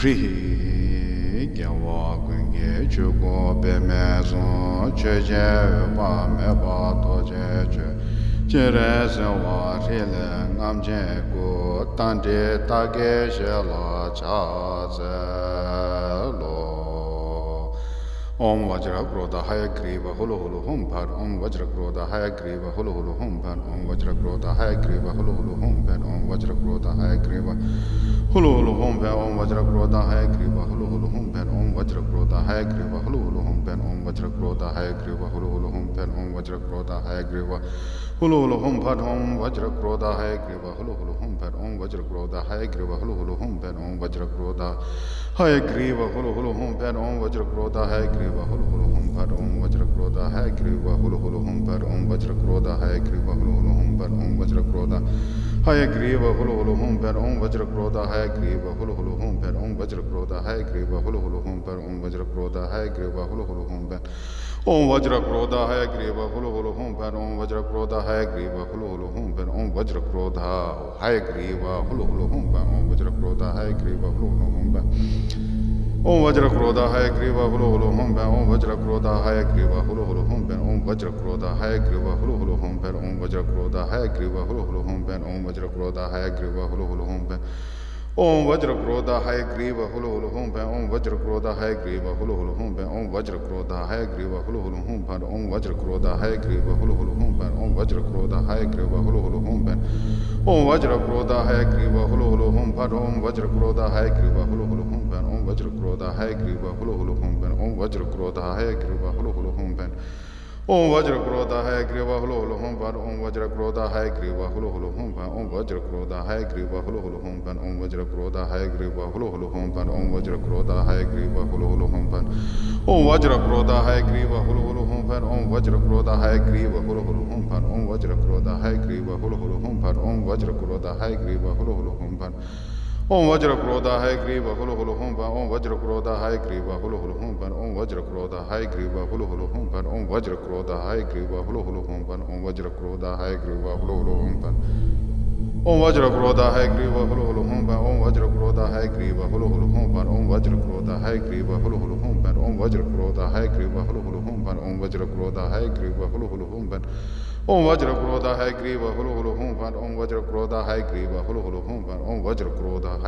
Ri Gyawa Gungi Chugo Be Mezon Che Je Pa Me Ba To Je Che Che Re Se Wa Ri Le Ngam Je Gu Tan De Ta Ge She La Cha Ze Lo Om Vajra Krodha Haya Griva Hulu Hulu Hum Pan Om Vajra Krodha Haya Griva Hulu Hulu Hum Pan Om Vajra Krodha Haya Griva Hulu Hulu Hum Pan Om Vajra Krodha Haya Griva Hulu Hulu Hum Pan Om Vajra Krodha Haya Griva Hulu Hulu Hum Pan Om Vajra Krodha Haya Griva Hulu Hulu Hum Pan Om Vajra Krodha Haya Griva Hulu Hulu Hum Pan Om Vajra Krodha Haya Griva Hulu Hulu Hum Pan Om Vajra Krodha Haya Griva Hulu Hulu Hum Pan Om Vajra Krodha Haya Griva Hulu Hulu Hum Pan Om Vajra Krodha Haya Griva Hulu Hulu Hum Pan Om Vajra Krodha Haya Griva Hulu Hulu Hum Pan Om Vajra Krodha Haya Griva Hulu Hulu Hum Pan Om Vajra Krodha Haya Griva Hulu Hulu Hum Pan Om Vajra Krodha Haya Griva Hulu Hulu Hum Pan Om Vajra Krodha Haya Griva Hulu Hulu Hum Pan Om Vajra Krodha Haya Griva Hulu Hulu Hum Pan Om Vajra Krodha Haya Griva Hulu Hulu Hum Pan Om Vajra Krodha Haya Griva Hulu Hulu Hum Pan Om Vajra Krodha Haya Griva Hulu Hulu Hum Pan Om Vajra Krodha Haya Griva Hulu Hulu Hum Pan Om Vajra Krodha Haya Griva Hulu Hulu Hum Pan Om Vajra Krodha Haya Griva Hulu Hulu Hum Pan Om Vajra Krodha Haya Griva Hulu Hulu Hum Pan Om Vajra Krodha Haya Griva Hulu Hulu Hum Pan Om Vajra Krodha Haya Griva Hulu Hulu Hum Pan Om Vajra Krodha Haya Griva Hulu Hulu Hum Pan Om Vajra Krodha Haya Griva Hulu Hulu Hum Pan Om Vajra Krodha Haya Griva Hulu Hulu Hum Pan Om Vajra Krodha Haya Griva Hulu Hulu Hum Pan Om Vajra Krodha Haya Griva Hulu Hulu Hum Pan Om Vajra Krodha Haya Griva Hulu Hulu Hum Pan Om Vajra Krodha Haya Griva Hulu Hulu Hum Pan Om Vajra Krodha Haya Griva Hulu Hulu Hum Pan Om Vajra Krodha Haya Griva Hulu Hulu Hum Pan Om Vajra Krodha Haya Griva Hulu Hulu Hum Pan Om Vajra Krodha Haya Griva Hulu Hulu Hum Pan Om Vajra Krodha Haya Griva Hulu Hulu Hum Pan Om Vajra Krodha Haya Griva Hulu Hulu Hum Pan Om Vajra Krodha Haya Griva Hulu Hulu Hum Pan Om Vajra Krodha Haya Griva Hulu Hulu Hum Pan Om Vajra Krodha Haya Griva Hulu Hulu Hum Pan Om Vajra Krodha Haya Griva Hulu Hulu Hum Pan Om Vajra Krodha Haya Griva Hulu Hulu Hum Pan Om Vajra Krodha Haya Griva Hulu Hulu Hum Pan Om Vajra Krodha Haya Griva Hulu Hulu Hum Pan Om Vajra Krodha Haya Griva Hulu Hulu Hum Pan Om Vajra Krodha Haya Griva Hulu Hulu Hum Pan Om Vajra Krodha Haya Griva Hulu Hulu Hum Pan Om Vajra Krodha Haya Griva Hulu Hulu Hum Pan Om Vajra Krodha Haya Griva Hulu Hulu Hum Pan Om Vajra Krodha Haya Griva Hulu Hulu Hum Pan Om Vajra Krodha Haya Griva Hulu Hulu Hum Pan Om Vajra Krodha Haya Griva Hulu Hulu Hum Pan Om Vajra Krodha Haya Griva Hulu Hulu Hum Pan Om Vajra Krodha Haya Griva Hulu Hulu Hum Pan Om Vajra Krodha Haya Griva Hulu Hulu Hum Pan Om Vajra Krodha Haya Griva Hulu Hulu Hum Pan Om Vajra Krodha Haya Griva Hulu Hulu Hum Pan Om Vajra Krodha Haya Griva Hulu Hulu Hum Pan Om Vajra Krodha Haya Griva Hulu Hulu Hum Pan Om Vajra Krodha Haya Griva Hulu Hulu Hum Pan Om Vajra Krodha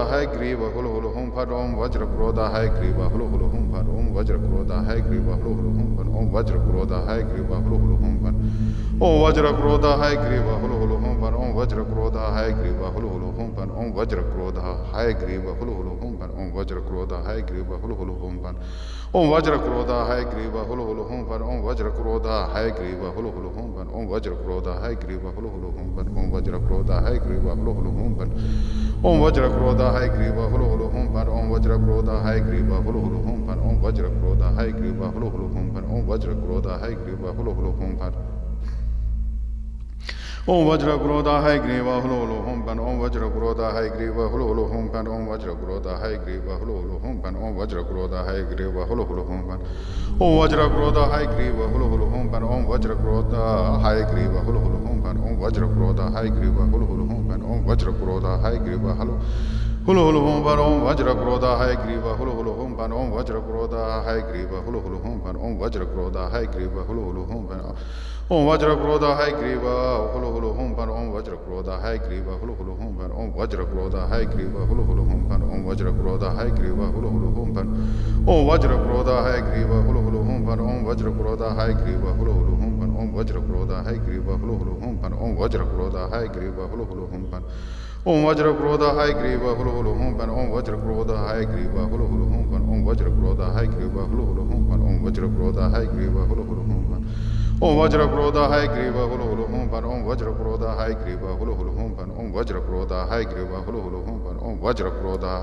Haya Griva Hulu Hulu Hum Pan Om Vajra Krodha Haya Griva Hulu Hulu Hum Pan Om Vajra Krodha Haya Griva Hulu Hulu Hum Pan Om Vajra Krodha Haya Griva Hulu Hulu Hum Pan Om Vajra Krodha Haya Griva Hulu Hulu Hum Pan Om Vajra Krodha Haya Griva Hulu Hulu Hum Pan Om Vajra Krodha Haya Griva Hulu Hulu Hum Pan Om Vajra Krodha Haya Griva Hulu Hulu Hum Pan Om Vajra Krodha Haya Griva Hulu Hulu Hum Pan Om Vajra Krodha Haya Griva Hulu Hulu Hum Pan Om Vajra Krodha Haya Griva Hulu Hulu Hum Pan Om Vajra Krodha Haya Griva Hulu Hulu Hum Pan Om Vajra Krodha Haya Griva Hulu Hulu Hum Pan Om Vajra Krodha Haya Griva Hulu Hulu Hum Pan Om Vajra Krodha Haya Griva Hulu Hulu Hum Pan Om Vajra Krodha Haya Griva Hulu Hulu Hum Pan Om Vajra Krodha Haya Griva Hulu Hulu Hum Pan Om Vajra Krodha Haya Griva Hulu Hulu Hum Pan Om Vajra Krodha Haya Griva Hulu Hulu Hum Pan Om Vajra Krodha Haya Griva Hulu Hulu Hulu Hum Pan Om Vajra Krodha Haya Griva Hulu Hulu Hum Pan Om Vajra Krodha Haya Griva Hulu Hulu Hum Pan Om Vajra Krodha Haya Griva Hulu Hulu Hum Pan Om Vajra Krodha Haya Griva Hulu Hulu Hum Pan Om Vajra Krodha Haya Griva Hulu Hulu Hum Pan Om Vajra Krodha Haya Griva Hulu Hulu Hum Pan Om Vajra Krodha Haya Griva Hulu Hulu Hum Pan Om Vajra Krodha Haya Griva Hulu Hulu Hum Pan Om Vajra Krodha Haya Griva Hulu Hulu Hum Pan Om Vajra Krodha Haya Griva Hulu Hulu Hum Pan Om Vajra Krodha Haya Griva Hulu Hulu Hum Pan Om Vajra Krodha Haya Griva Hulu Hulu Hum Pan Om Vajra Krodha Haya Griva Hulu Hulu Hum Pan Om Vajra Krodha Haya Griva Hulu Hulu Hum Pan Om Vajra Krodha Haya Griva Hulu Hulu Hum Pan Om Vajra Krodha Haya Griva Hulu Hulu Hum Pan Om Vajra Krodha Haya Griva Hulu Hulu Hum Pan Om Vajra Krodha Haya Griva Hulu Hulu Hum Pan Om Vajra Krodha Haya Griva Hulu Hulu Hum Pan Om Vajra Krodha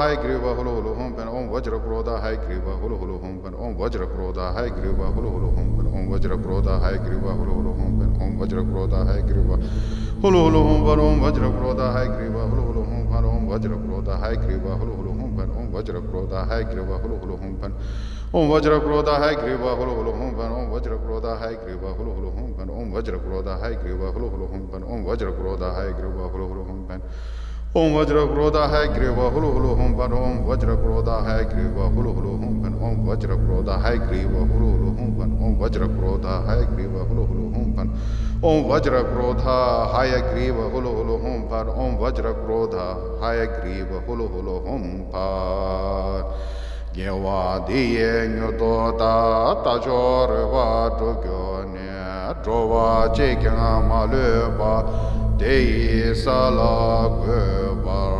Haya Griva Hulu Hulu Hum Pan Om Vajra Krodha Haya Griva Hulu Hulu Hum Pan Om Vajra Krodha Haya Griva Hulu Hulu Hum Pan Om Vajra Krodha Haya Griva Hulu Hulu Hum Pan Om Vajra Krodha Haya Griva Hulu Hulu Hum Pan Om Vajra Krodha Haya Griva Hulu Hulu Hum Pan Om Vajra Krodha Haya Griva Hulu Hulu Hum Pan Om Vajra Krodha Haya Griva Hulu Hulu Hum Pan Om Vajra Krodha Haya Griva Hulu Hulu Hum Pan Om Vajra Krodha Krodha Hai Griva Hulu Hulu Hum Pan Om Vajra Krodha Hai Griva Hulu Hulu Hum Pan Om Vajra Krodha Hai Griva Hulu Hulu Hum Pan Om Vajra Krodha Hai Griva Hulu Hulu Hum Pan Om Vajra Krodha Hai Griva Hulu Hulu Hum Pan Om Vajra Krodha Hai Griva Hulu Hulu Hum Pan Om Vajra Krodha Hai Griva Hulu Hulu Hum Pan Om Vajra Krodha Hai Griva Hulu Hulu Hum Pan Om Vajra Krodha Hai Griva Hulu Hulu Hum Pan Yewa diye nyoto ta chor va tokyo ne drova che kyang ma le ba dei sala gwe ba